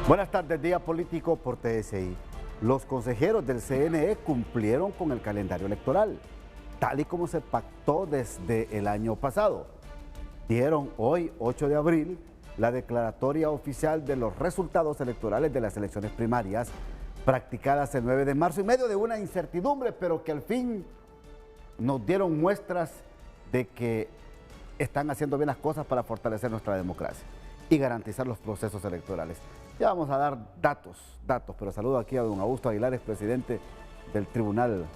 Buenas tardes, Día Político por TSI. Los consejeros del CNE cumplieron con el calendario electoral, tal y como se pactó desde el año pasado. Dieron hoy, 8 de abril, la declaratoria oficial de los resultados electorales de las elecciones primarias practicadas el 9 de marzo, en medio de una incertidumbre, pero que al fin nos dieron muestras de que están haciendo bien las cosas para fortalecer nuestra democracia y garantizar los procesos electorales. Ya vamos a dar datos, pero saludo aquí a don Augusto Aguilar, presidente del Tribunal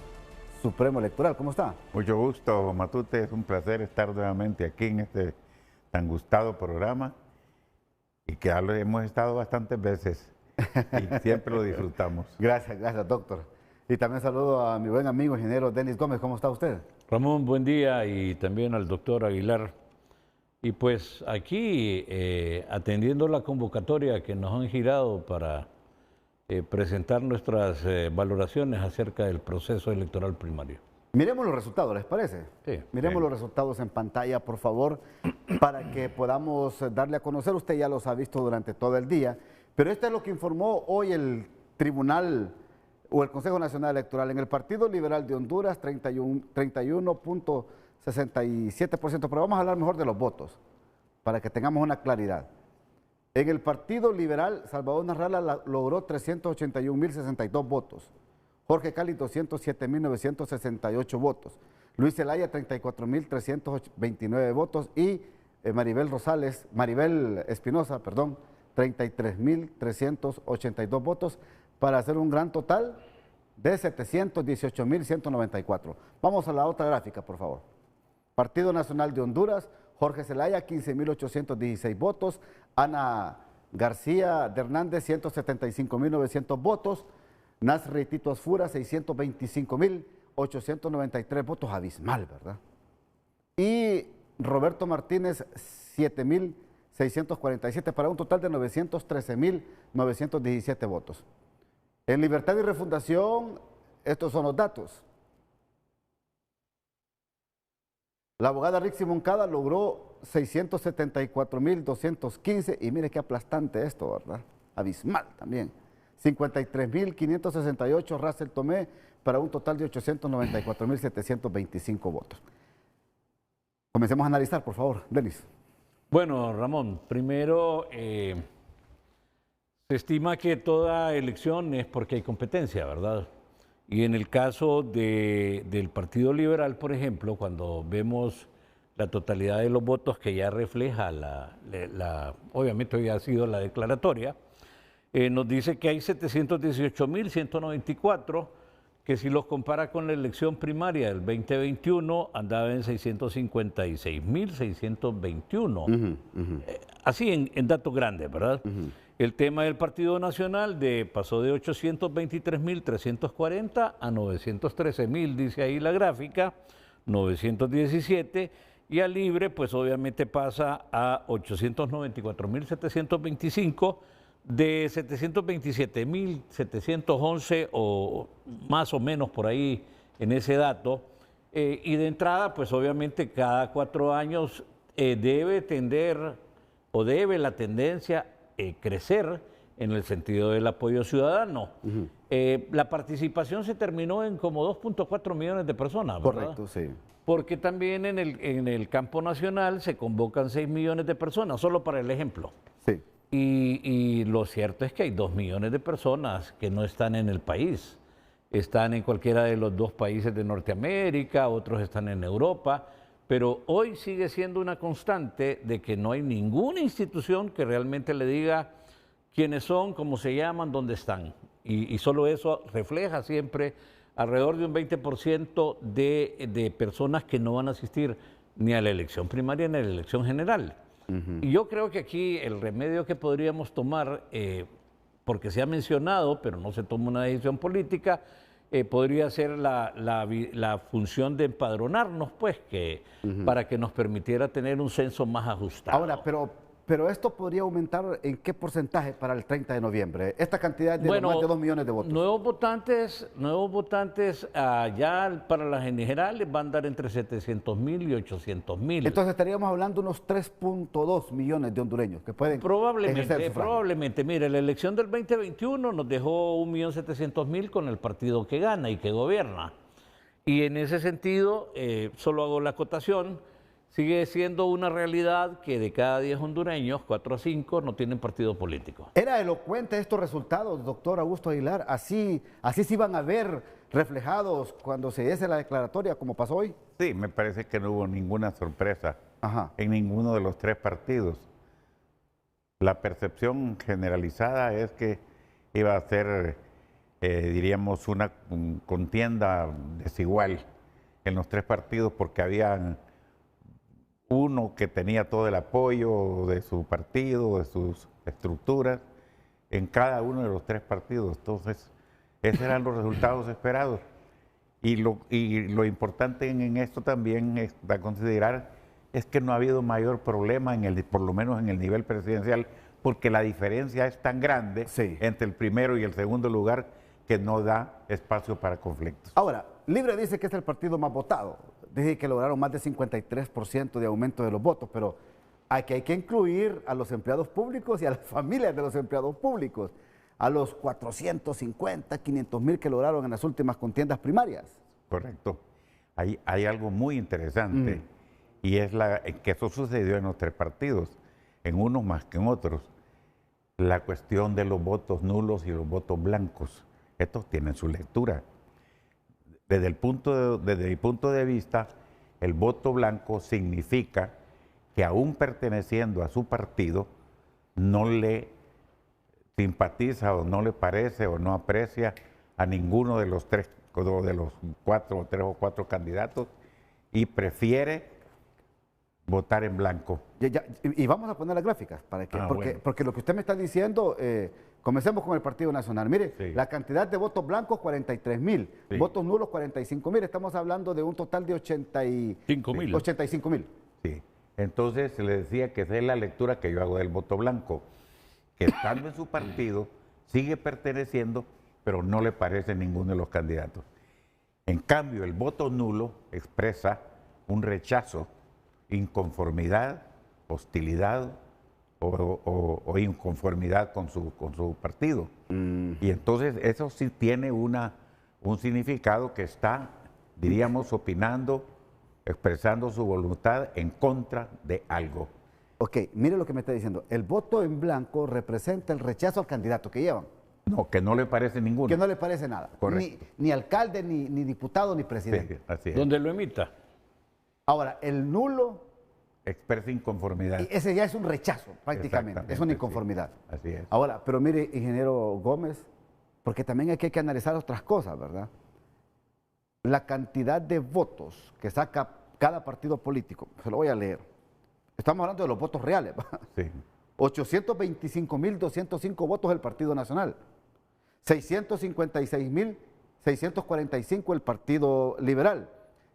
Supremo Electoral. ¿Cómo está? Mucho gusto, Matute. Es un placer estar nuevamente aquí en este tan gustado programa y que ya lo hemos estado bastantes veces y siempre lo disfrutamos. Gracias, doctor. Y también saludo a mi buen amigo ingeniero Denis Gómez. ¿Cómo está usted? Ramón, buen día, y también al doctor Aguilar. Y pues aquí, atendiendo la convocatoria que nos han girado para presentar nuestras valoraciones acerca del proceso electoral primario. Miremos los resultados, ¿les parece? Sí. Miremos los resultados en pantalla, por favor, para que podamos darle a conocer. Usted ya los ha visto durante todo el día, pero esto es lo que informó hoy el Tribunal o el Consejo Nacional Electoral. En el Partido Liberal de Honduras, 31.67%, pero vamos a hablar mejor de los votos, para que tengamos una claridad. En el Partido Liberal, Salvador Narrala logró 381.062 votos, Jorge Cali 207.968 votos, Luis Zelaya 34.329 votos y Maribel Espinosa, 33.382 votos, para hacer un gran total de 718.194. Vamos a la otra gráfica, por favor. Partido Nacional de Honduras, Jorge Zelaya, 15.816 votos, Ana García de Hernández, 175.900 votos, Nasri Tito Asfura, 625.893 votos, abismal, ¿verdad? Y Roberto Martínez, 7.647, para un total de 913.917 votos. En Libertad y Refundación, estos son los datos. La abogada Rixi Moncada logró 674.215, y mire qué aplastante esto, ¿verdad? Abismal también. 53.568 Russell Tomé, para un total de 894.725 votos. Comencemos a analizar, por favor, Denis. Bueno, Ramón, primero, se estima que toda elección es porque hay competencia, ¿verdad? Y en el caso del Partido Liberal, por ejemplo, cuando vemos la totalidad de los votos que ya refleja obviamente hoy ha sido la declaratoria, nos dice que hay 718.194, que si los compara con la elección primaria del 2021, andaba en 656.621. Así en datos grandes, ¿verdad? El tema del Partido Nacional pasó de 823.340 a 913.000, dice ahí la gráfica, 917, y al Libre, pues obviamente pasa a 894.725, de 727.711 o más o menos por ahí en ese dato. Y de entrada, pues obviamente cada 4 años debe la tendencia crecer en el sentido del apoyo ciudadano. La participación se terminó en como 2.4 millones de personas, ¿verdad? Correcto, sí. Porque también en el campo nacional se convocan 6 millones de personas, solo para el ejemplo. Sí. Y lo cierto es que hay 2 millones de personas que no están en el país. Están en cualquiera de los 2 países de Norteamérica, otros están en Europa, pero hoy sigue siendo una constante de que no hay ninguna institución que realmente le diga quiénes son, cómo se llaman, dónde están. Y solo eso refleja siempre alrededor de un 20% de personas que no van a asistir ni a la elección primaria ni a la elección general. Y yo creo que aquí el remedio que podríamos tomar, porque se ha mencionado, pero no se toma una decisión política, podría ser la función de empadronarnos, pues, para que nos permitiera tener un censo más ajustado. Ahora, pero pero esto podría aumentar ¿en qué porcentaje para el 30 de noviembre? Esta cantidad de más de 2 millones de votos. Nuevos votantes ya para las generales van a dar entre 700,000 y 800,000. Entonces estaríamos hablando de unos 3.2 millones de hondureños que pueden Probablemente. Mire, la elección del 2021 nos dejó 1.700.000 con el partido que gana y que gobierna. Y en ese sentido, solo hago la acotación, sigue siendo una realidad que de cada 10 hondureños, 4 a 5 no tienen partido político. ¿Era elocuente estos resultados, doctor Augusto Aguilar? ¿Así se iban a ver reflejados cuando se diese la declaratoria, como pasó hoy? Sí, me parece que no hubo ninguna sorpresa en ninguno de los tres partidos. La percepción generalizada es que iba a ser, diríamos, una contienda desigual en los tres partidos porque había uno que tenía todo el apoyo de su partido, de sus estructuras, en cada uno de los tres partidos. Entonces, esos eran los resultados esperados. Y lo importante en esto también es a considerar es que no ha habido mayor problema, por lo menos en el nivel presidencial, porque la diferencia es tan grande entre el primero y el segundo lugar que no da espacio para conflictos. Ahora, Libre dice que es el partido más votado. Dice que lograron más de 53% de aumento de los votos, pero aquí hay que incluir a los empleados públicos y a las familias de los empleados públicos, a los 450, 500,000 que lograron en las últimas contiendas primarias. Correcto. Hay algo muy interesante y es que eso sucedió en los tres partidos, en unos más que en otros. La cuestión de los votos nulos y los votos blancos. Estos tienen su lectura. Desde mi punto de vista, el voto blanco significa que aún perteneciendo a su partido, no le simpatiza o no le parece o no aprecia a ninguno de los tres, de los tres o cuatro candidatos y prefiere votar en blanco. Y vamos a poner las gráficas, porque lo que usted me está diciendo, comencemos con el Partido Nacional. Mire, la cantidad de votos blancos, 43,000, votos nulos, 45,000. Estamos hablando de un total de 85,000. Sí, entonces le decía que esa es la lectura que yo hago del voto blanco, que estando en su partido, sigue perteneciendo, pero no le parece ninguno de los candidatos. En cambio, el voto nulo expresa un rechazo, inconformidad, hostilidad o inconformidad con su partido. Y entonces eso sí tiene un significado que está, diríamos, opinando, expresando su voluntad en contra de algo. Ok, mire lo que me está diciendo. El voto en blanco representa el rechazo al candidato que llevan. No, que no le parece ninguno. Que no le parece nada. Ni alcalde, ni diputado, ni presidente. Sí, así es. Donde lo emita. Ahora, el nulo expresa inconformidad. Ese ya es un rechazo, prácticamente. Es una inconformidad. Sí, así es. Ahora, pero mire, ingeniero Gómez, porque también hay que analizar otras cosas, ¿verdad? La cantidad de votos que saca cada partido político, se lo voy a leer. Estamos hablando de los votos reales. Sí. 825,205 votos del Partido Nacional. 656,645 el Partido Liberal.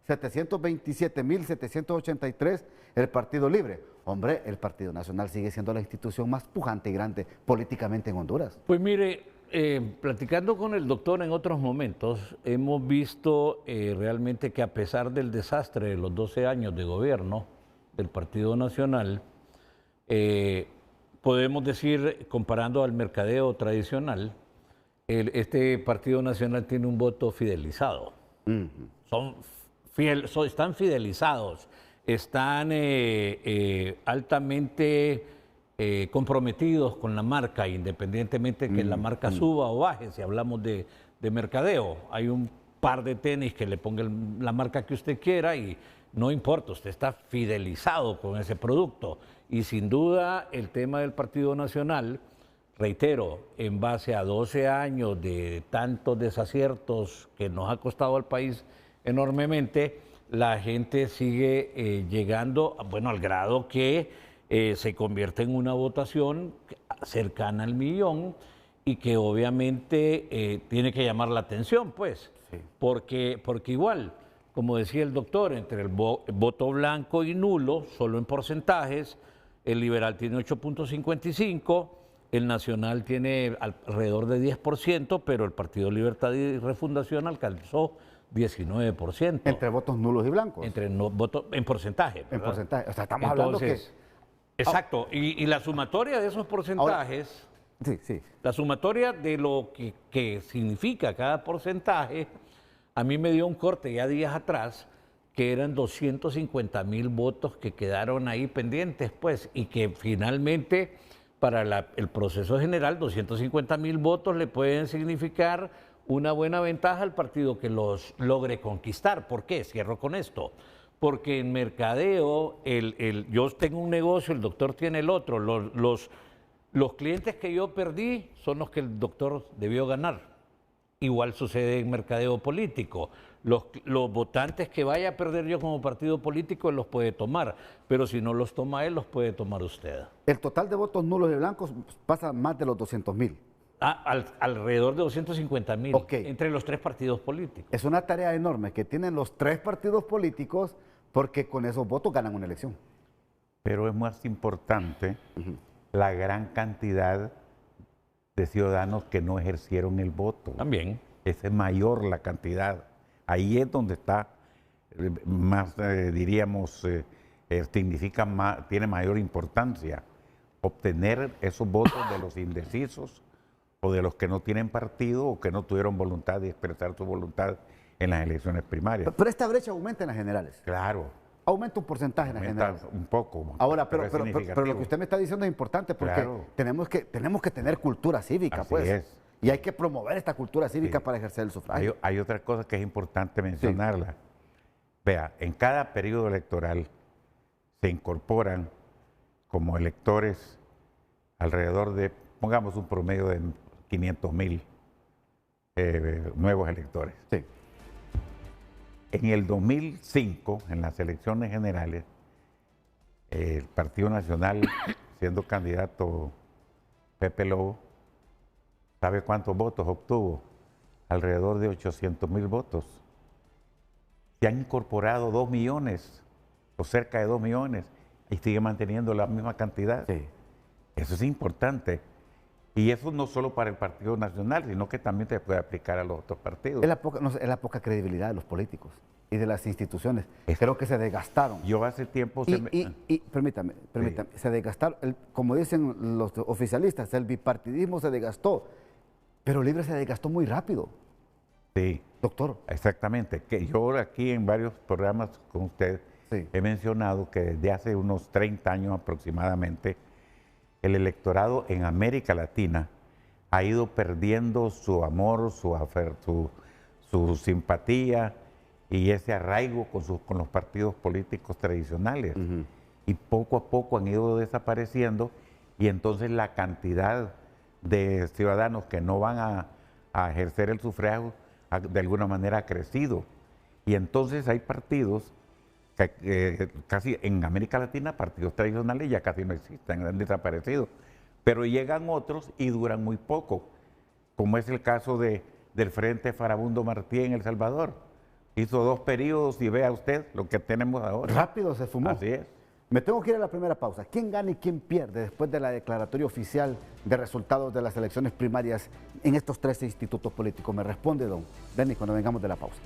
727,783 el Partido Libre. Hombre, el Partido Nacional sigue siendo la institución más pujante y grande políticamente en Honduras. Pues mire, platicando con el doctor en otros momentos, hemos visto realmente que a pesar del desastre de los 12 años de gobierno del Partido Nacional, podemos decir, comparando al mercadeo tradicional, este Partido Nacional tiene un voto fidelizado. Están fidelizados, están altamente comprometidos con la marca, independientemente que la marca suba o baje. Si hablamos de mercadeo, hay un par de tenis que le pongan la marca que usted quiera y no importa, usted está fidelizado con ese producto. Y sin duda el tema del Partido Nacional, reitero, en base a 12 años de tantos desaciertos que nos ha costado al país enormemente, la gente sigue llegando, bueno, al grado que se convierte en una votación cercana al 1,000,000 y que obviamente tiene que llamar la atención, pues, porque igual, como decía el doctor, entre el voto blanco y nulo, solo en porcentajes, el Liberal tiene 8.55%, el Nacional tiene alrededor de 10%, pero el Partido Libertad y Refundación alcanzó 19%. Entre votos nulos y blancos. Entre votos en porcentaje, ¿verdad? En porcentaje. O sea, estamos hablando que... Exacto. Y la sumatoria de esos porcentajes... Ahora, sí. La sumatoria de lo que significa cada porcentaje, a mí me dio un corte ya días atrás, que eran 250,000 votos que quedaron ahí pendientes, pues, y que finalmente para el proceso general 250,000 votos le pueden significar una buena ventaja al partido que los logre conquistar. ¿Por qué? Cierro con esto. Porque en mercadeo, yo tengo un negocio, el doctor tiene el otro. Los clientes que yo perdí son los que el doctor debió ganar. Igual sucede en mercadeo político. Los votantes que vaya a perder yo como partido político, él los puede tomar. Pero si no los toma él, los puede tomar usted. El total de votos nulos y blancos pasa más de los 200,000. Alrededor de 250,000 Okay. entre los tres partidos políticos. Es una tarea enorme que tienen los tres partidos políticos porque con esos votos ganan una elección. Pero es más importante la gran cantidad de ciudadanos que no ejercieron el voto. También. Es mayor la cantidad. Ahí es donde está más, diríamos, significa más, tiene mayor importancia obtener esos votos de los indecisos o de los que no tienen partido o que no tuvieron voluntad de expresar su voluntad en las elecciones primarias. Pero esta brecha aumenta en las generales. Claro. Aumenta un porcentaje en las generales. Un poco. Ahora, pero lo que usted me está diciendo es importante porque claro, tenemos que tener cultura cívica, así pues. Es. Y hay que promover esta cultura cívica para ejercer el sufragio. Hay otra cosa que es importante mencionarla. Sí. Vea, en cada periodo electoral se incorporan como electores alrededor de, pongamos un promedio de 500,000 nuevos electores. Sí. En el 2005, en las elecciones generales, el Partido Nacional, siendo candidato Pepe Lobo, ¿sabe cuántos votos obtuvo? Alrededor de 800,000 votos. Se han incorporado 2 millones, o cerca de 2 millones, y sigue manteniendo la misma cantidad. Sí. Eso es importante. Y eso no solo para el Partido Nacional, sino que también se puede aplicar a los otros partidos. Es la poca credibilidad de los políticos y de las instituciones. Creo que se desgastaron. Yo hace tiempo... Permítame, sí. Se desgastaron, como dicen los oficialistas, el bipartidismo se desgastó, pero Libre se desgastó muy rápido. Sí. Doctor. Exactamente. Que yo aquí en varios programas con usted he mencionado que desde hace unos 30 años aproximadamente, el electorado en América Latina ha ido perdiendo su amor, su simpatía y ese arraigo con los partidos políticos tradicionales. Y poco a poco han ido desapareciendo y entonces la cantidad de ciudadanos que no van a ejercer el sufragio de alguna manera ha crecido. Y entonces hay partidos que casi en América Latina, partidos tradicionales ya casi no existen, han desaparecido. Pero llegan otros y duran muy poco, como es el caso del Frente Farabundo Martí en El Salvador. Hizo 2 periodos y vea usted lo que tenemos ahora. Rápido se fumó. Así es. Me tengo que ir a la primera pausa. ¿Quién gana y quién pierde después de la declaratoria oficial de resultados de las elecciones primarias en estos 13 institutos políticos? Me responde don Denis cuando vengamos de la pausa.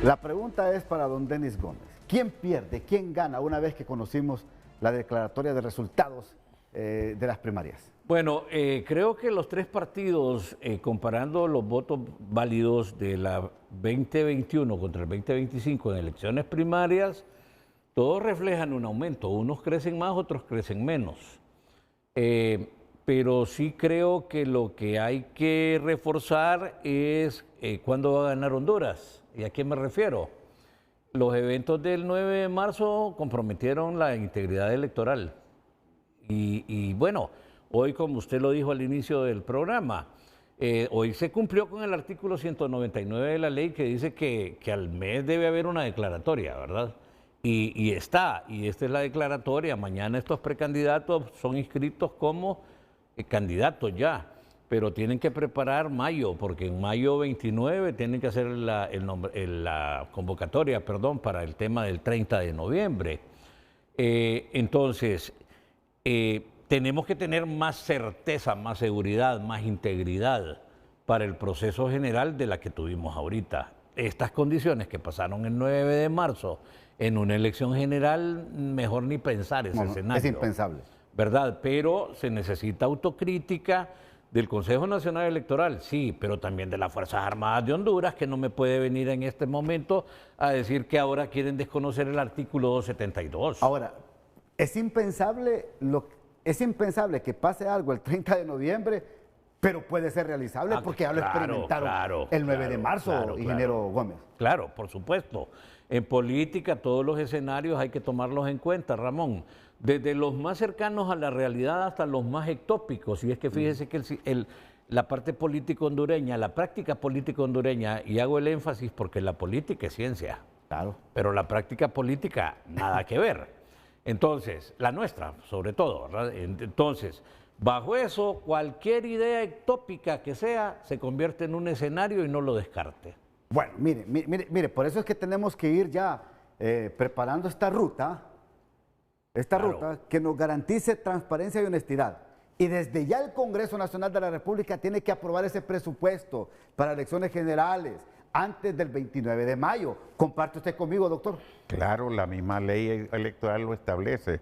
La pregunta es para don Denis Gómez. ¿Quién pierde, quién gana una vez que conocimos la declaratoria de resultados de las primarias? Bueno, creo que los tres partidos, comparando los votos válidos de la 2021 contra el 2025 en elecciones primarias, todos reflejan un aumento. Unos crecen más, otros crecen menos. Pero sí creo que lo que hay que reforzar es cuándo va a ganar Honduras. ¿Y a qué me refiero? Los eventos del 9 de marzo comprometieron la integridad electoral. Y bueno, hoy, como usted lo dijo al inicio del programa, hoy se cumplió con el artículo 199 de la ley que dice que al mes debe haber una declaratoria, ¿verdad? Y esta es la declaratoria. Mañana estos precandidatos son inscritos como candidatos ya, pero tienen que preparar mayo, porque en mayo 29 tienen que hacer la convocatoria, para el tema del 30 de noviembre. Entonces, tenemos que tener más certeza, más seguridad, más integridad para el proceso general de la que tuvimos ahorita. Estas condiciones que pasaron el 9 de marzo en una elección general, mejor ni pensar ese escenario. Es impensable. ¿Verdad? Pero se necesita autocrítica del Consejo Nacional Electoral, sí, pero también de las Fuerzas Armadas de Honduras, que no me puede venir en este momento a decir que ahora quieren desconocer el artículo 272. Ahora, es impensable que pase algo el 30 de noviembre, pero puede ser realizable porque ya lo experimentaron el 9 de marzo, ingeniero Gómez. Claro, por supuesto. En política todos los escenarios hay que tomarlos en cuenta, Ramón. Desde los más cercanos a la realidad hasta los más ectópicos. Y es que fíjese que la parte política hondureña, la práctica política hondureña, y hago el énfasis porque la política es ciencia. Claro. Pero la práctica política, nada que ver. Entonces, la nuestra, sobre todo, ¿verdad? Entonces, bajo eso, cualquier idea ectópica que sea, se convierte en un escenario y no lo descarte. Bueno, mire, por eso es que tenemos que ir ya preparando esta ruta que nos garantice transparencia y honestidad. Y desde ya el Congreso Nacional de la República tiene que aprobar ese presupuesto para elecciones generales antes del 29 de mayo. ¿Comparte usted conmigo, doctor? Claro, la misma ley electoral lo establece,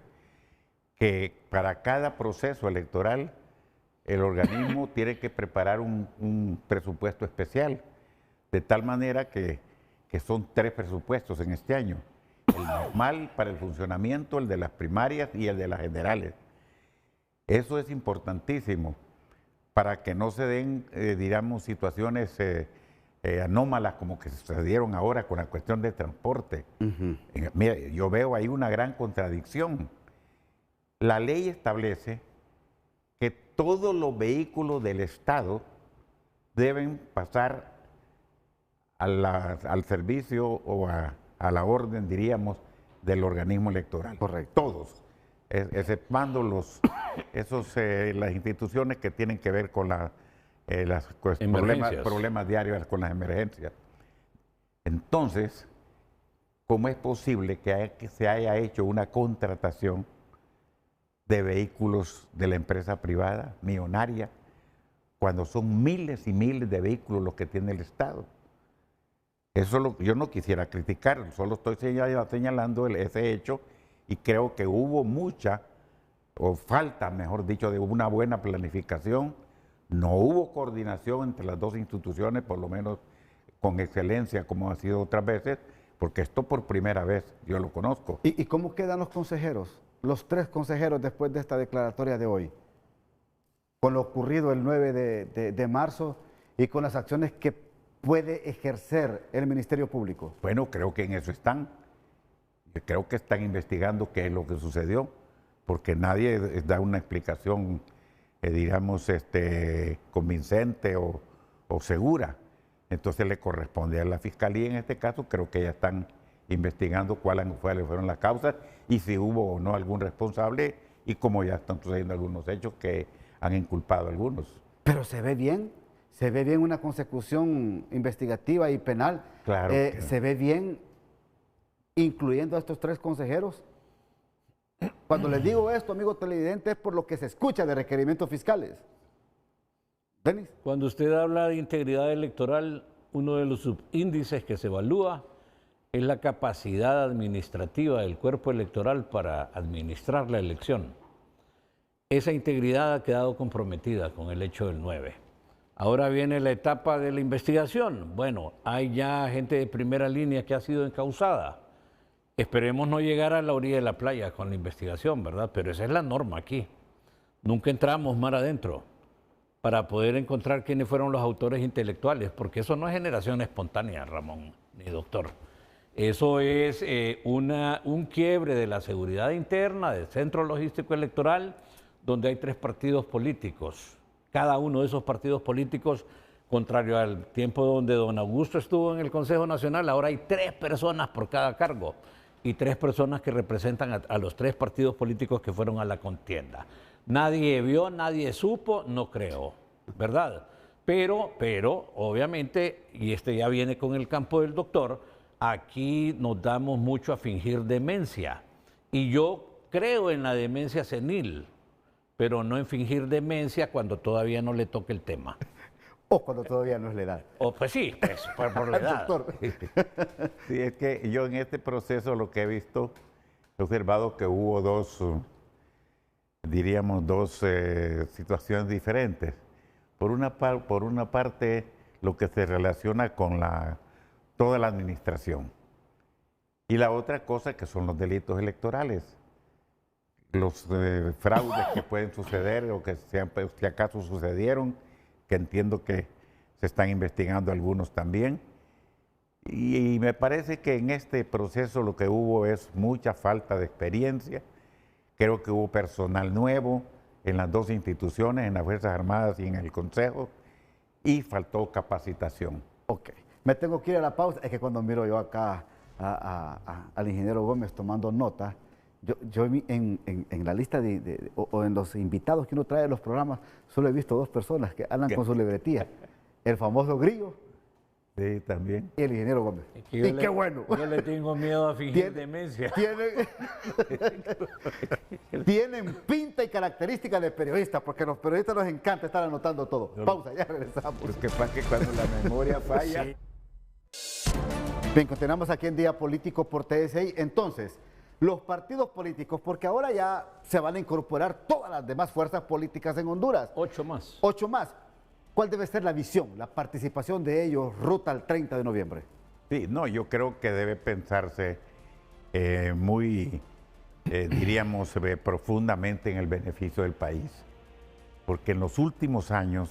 que para cada proceso electoral el organismo tiene que preparar un presupuesto especial, de tal manera que son 3 presupuestos en este año. El normal para el funcionamiento, el de las primarias y el de las generales. Eso es importantísimo para que no se den, digamos, situaciones anómalas como que se dieron ahora con la cuestión de transporte. Mira, yo veo ahí una gran contradicción. La ley establece que todos los vehículos del Estado deben pasar al servicio o a la orden, diríamos, del organismo electoral. Correcto. Todos, exceptuando las instituciones que tienen que ver con problemas diarios con las emergencias. Entonces, ¿cómo es posible que se haya hecho una contratación de vehículos de la empresa privada, millonaria, cuando son miles y miles de vehículos los que tiene el Estado? Eso yo no quisiera criticar, solo estoy señalando ese hecho, y creo que hubo falta, mejor dicho, de una buena planificación. No hubo coordinación entre las dos instituciones, por lo menos con excelencia, como ha sido otras veces, porque esto por primera vez yo lo conozco. ¿Y cómo quedan los consejeros, los 3 consejeros después de esta declaratoria de hoy? Con lo ocurrido el 9 de marzo y con las acciones que puede ejercer el Ministerio Público. Bueno, creo que en eso están. Creo que están investigando qué es lo que sucedió, porque nadie da una explicación, digamos, convincente o segura. Entonces le corresponde a la Fiscalía en este caso. Creo que ya están investigando cuáles fueron las causas y si hubo o no algún responsable, y como ya están sucediendo algunos hechos que han inculpado a algunos. Pero se ve bien una consecución investigativa y penal. Claro. Se ve bien incluyendo a estos 3 consejeros. Cuando les digo esto, amigo televidente, es por lo que se escucha de requerimientos fiscales. Denis. Cuando usted habla de integridad electoral, uno de los subíndices que se evalúa es la capacidad administrativa del cuerpo electoral para administrar la elección. Esa integridad ha quedado comprometida con el hecho del 9. Ahora viene la etapa de la investigación. Bueno, hay ya gente de primera línea que ha sido encausada. Esperemos no llegar a la orilla de la playa con la investigación, ¿verdad? Pero esa es la norma aquí. Nunca entramos mar adentro para poder encontrar quiénes fueron los autores intelectuales, porque eso no es generación espontánea, Ramón, ni doctor. Eso es un quiebre de la seguridad interna, del centro logístico electoral, donde hay 3 partidos políticos. Cada uno de esos partidos políticos, contrario al tiempo donde don Augusto estuvo en el Consejo Nacional, ahora hay 3 personas por cada cargo y 3 personas que representan a los 3 partidos políticos que fueron a la contienda. Nadie vio, nadie supo, no creo, ¿verdad? Pero, obviamente, y ya viene con el campo del doctor, aquí nos damos mucho a fingir demencia. Y yo creo en la demencia senil, pero no en fingir demencia cuando todavía no le toque el tema. O cuando todavía no es la edad. O pues sí, pues, por la edad. Doctor. Sí, es que yo en este proceso lo que he visto, he observado que hubo dos situaciones diferentes. Por una parte, lo que se relaciona con toda la administración. Y la otra cosa que son los delitos electorales. Los fraudes que pueden suceder o que si acaso sucedieron, que entiendo que se están investigando algunos también. Y me parece que en este proceso lo que hubo es mucha falta de experiencia. Creo que hubo personal nuevo en las dos instituciones, en las Fuerzas Armadas y en el Consejo, y faltó capacitación. Ok, me tengo que ir a la pausa. Es que cuando miro yo acá al ingeniero Gómez tomando nota, yo en la lista o en los invitados que uno trae de los programas, solo he visto dos personas que andan con su libretía. El famoso Grillo. Sí, también. Y el ingeniero Gómez. Y qué bueno. Yo le tengo miedo a fingir demencia. Tienen pinta y características de periodistas, porque a los periodistas nos encanta estar anotando todo. Pausa, ya regresamos. Porque para que cuando la memoria falla... Sí. Bien, continuamos aquí en Día Político por TSI. Entonces, los partidos políticos, porque ahora ya se van a incorporar todas las demás fuerzas políticas en Honduras. 8 más. 8 más. ¿Cuál debe ser la visión, la participación de ellos ruta al 30 de noviembre? Sí, no, yo creo que debe pensarse diríamos, profundamente en el beneficio del país. Porque en los últimos años,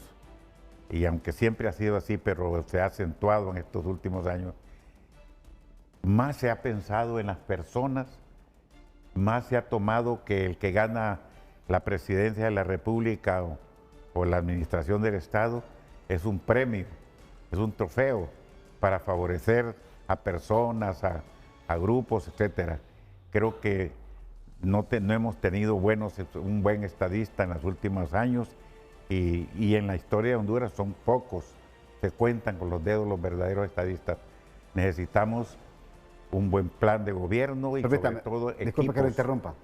y aunque siempre ha sido así, pero se ha acentuado en estos últimos años, más se ha pensado en las personas, más se ha tomado que el que gana la presidencia de la República o la administración del Estado es un premio, es un trofeo para favorecer a personas, a grupos, etcétera. Creo que no hemos tenido un buen estadista en los últimos años y en la historia de Honduras son pocos, se cuentan con los dedos los verdaderos estadistas. Necesitamos un buen plan de gobierno y sobre todo equipos. Disculpe que lo interrumpa.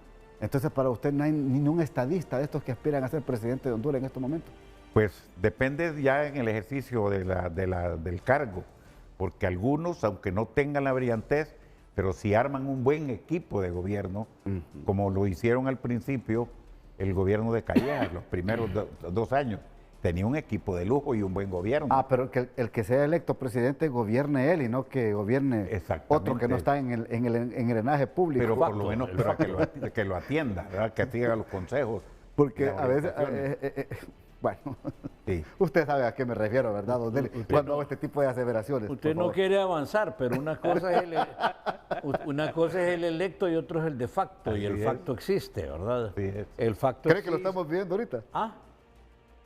Entonces, para usted no hay ningún estadista de estos que aspiran a ser presidente de Honduras en estos momentos. Pues depende ya en el ejercicio del cargo, porque algunos, aunque no tengan la brillantez, pero si arman un buen equipo de gobierno, como lo hicieron al principio el gobierno de Calleja, los primeros 2 años, tenía un equipo de lujo y un buen gobierno. Ah, pero que el que sea electo presidente gobierne él y no que gobierne otro que no está en el engranaje público. Pero por lo menos que lo atienda, ¿verdad? Que siga los consejos. Porque a veces, bueno, sí. Usted sabe a qué me refiero, ¿verdad, don Deli? Cuando hago este tipo de aseveraciones. Usted no quiere avanzar, pero una cosa es el electo y otro es el de facto, y el facto existe, ¿verdad? Sí, el facto ¿Cree existe. que lo estamos viviendo ahorita? Ah,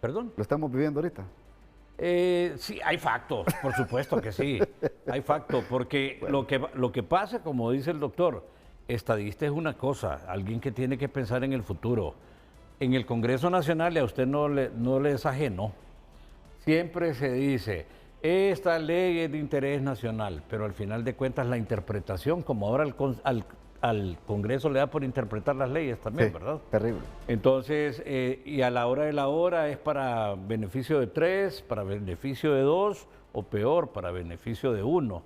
perdón. ¿Lo estamos viviendo ahorita? Sí, hay factos, por supuesto que sí. Hay factos, porque bueno, lo que pasa, como dice el doctor, estadista es una cosa, alguien que tiene que pensar en el futuro. En el Congreso Nacional, y a usted no le es ajeno, siempre se dice, esta ley es de interés nacional, pero al final de cuentas la interpretación, como ahora al Congreso le da por interpretar las leyes también, sí, ¿verdad? Terrible. Entonces, y a la hora de la hora es para beneficio de 3, para beneficio de 2, o peor, para beneficio de 1.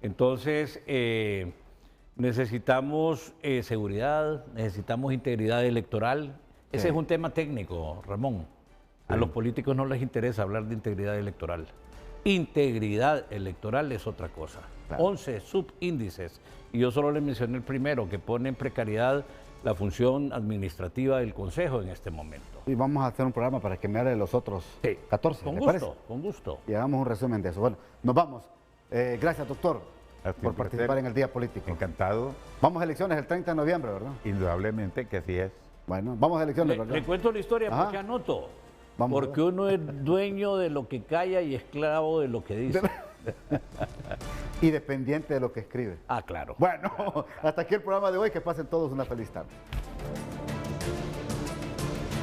Entonces, necesitamos seguridad, necesitamos integridad electoral. Ese es un tema técnico, Ramón. A los políticos no les interesa hablar de integridad electoral. Integridad electoral es otra cosa. Claro. 11 subíndices. Y yo solo le mencioné el primero, que pone en precariedad la función administrativa del Consejo en este momento. Y vamos a hacer un programa para que me hable de los otros 14. Con gusto, con gusto. Y hagamos un resumen de eso. Bueno, nos vamos. Gracias, doctor, por participar en el Día Político. Encantado. Vamos a elecciones el 30 de noviembre, ¿verdad? Indudablemente que así es. Bueno, vamos a elecciones, ¿verdad? Le cuento la historia porque anoto. Porque uno es dueño de lo que calla y esclavo de lo que dice. Y dependiente de lo que escribe. Ah, claro. Bueno, hasta aquí el programa de hoy. Que pasen todos una feliz tarde.